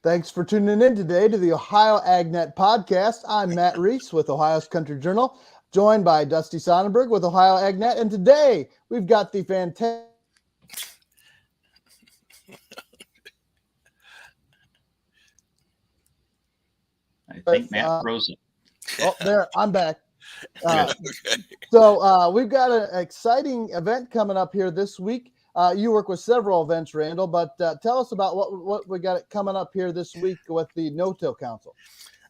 Thanks for tuning in today to the Ohio AgNet podcast. I'm Matt Reese with Ohio's Country Journal, joined by Dusty Sonnenberg with Ohio AgNet. And today we've got the fantastic. I think Matt froze it. Oh, there, I'm back. Okay. So we've got an exciting event coming up here this week. You work with several events, Randall, but tell us about what we got coming up here this week with the NoTill Council.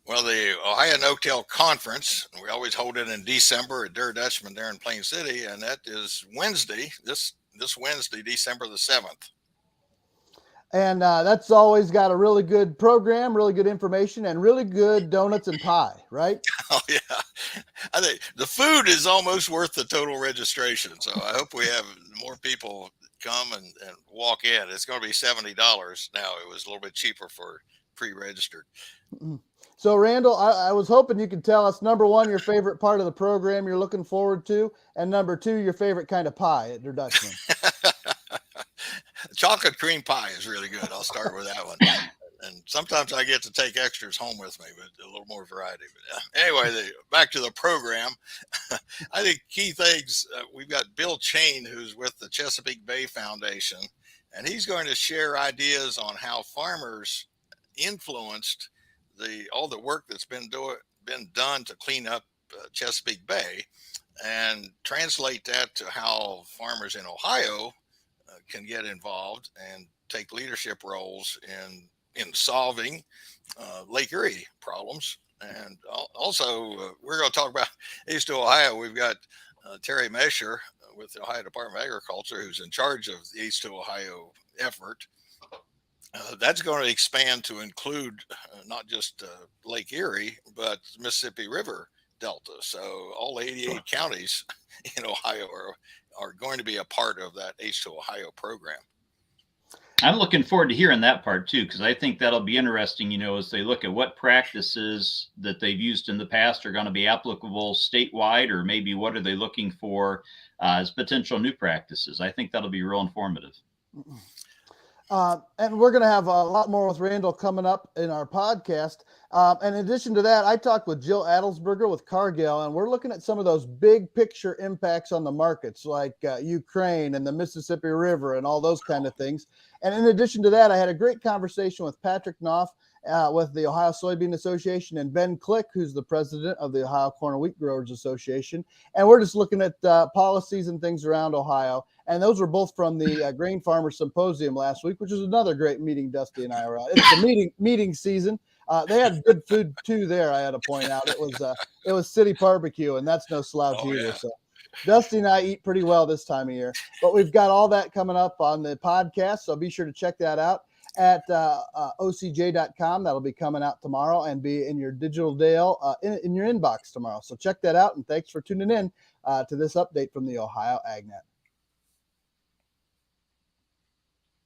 Well, the Ohio NoTill Conference, we always hold it in December at Der Dutchman there in Plain City, and that is Wednesday, this Wednesday, December the 7th. And that's always got a really good program, really good information, and really good donuts and pie, right? Oh, yeah. I think the food is almost worth the total registration. So I hope we have more people come and walk in. It's going to be $70 now. It was a little bit cheaper for pre-registered. So, Randall, I was hoping you could tell us, number one, your favorite part of the program you're looking forward to, and number two, your favorite kind of pie at Der Dutchman. Chocolate cream pie is really good. I'll start with that one. And sometimes I get to take extras home with me, but a little more variety. But anyway, back to the program. I think key things, we've got Bill Chain, who's with the Chesapeake Bay Foundation, and he's going to share ideas on how farmers influenced all the work that's been done to clean up Chesapeake Bay, and translate that to how farmers in Ohio can get involved and take leadership roles in solving Lake Erie problems. And also, we're going to talk about East Ohio. We've got Terry Mesher with the Ohio Department of Agriculture, who's in charge of the East Ohio effort. That's going to expand to include not just Lake Erie, but Mississippi River Delta. So all 88 counties in Ohio are going to be a part of that East Ohio program. I'm looking forward to hearing that part too, because I think that'll be interesting, as they look at what practices that they've used in the past are going to be applicable statewide, or maybe what are they looking for as potential new practices. I think that'll be real informative. And we're going to have a lot more with Randall coming up in our podcast. In addition to that, I talked with Jill Adelsberger with Cargill, and we're looking at some of those big picture impacts on the markets, like Ukraine and the Mississippi River and all those kind of things. And in addition to that, I had a great conversation with Patrick Knopf with the Ohio Soybean Association, and Ben Click, who's the president of the Ohio Corn and Wheat Growers Association. And we're just looking at policies and things around Ohio. And those were both from the Grain Farmers Symposium last week, which was another great meeting Dusty and I were at. It's the meeting season. They had good food too there, I had to point out. It was city barbecue, and that's no slouch either. Yeah. So Dusty and I eat pretty well this time of year. But we've got all that coming up on the podcast, so be sure to check that out at ocj.com. That'll be coming out tomorrow and be in your digital mail in your inbox tomorrow. So check that out, and thanks for tuning in to this update from the Ohio AgNet.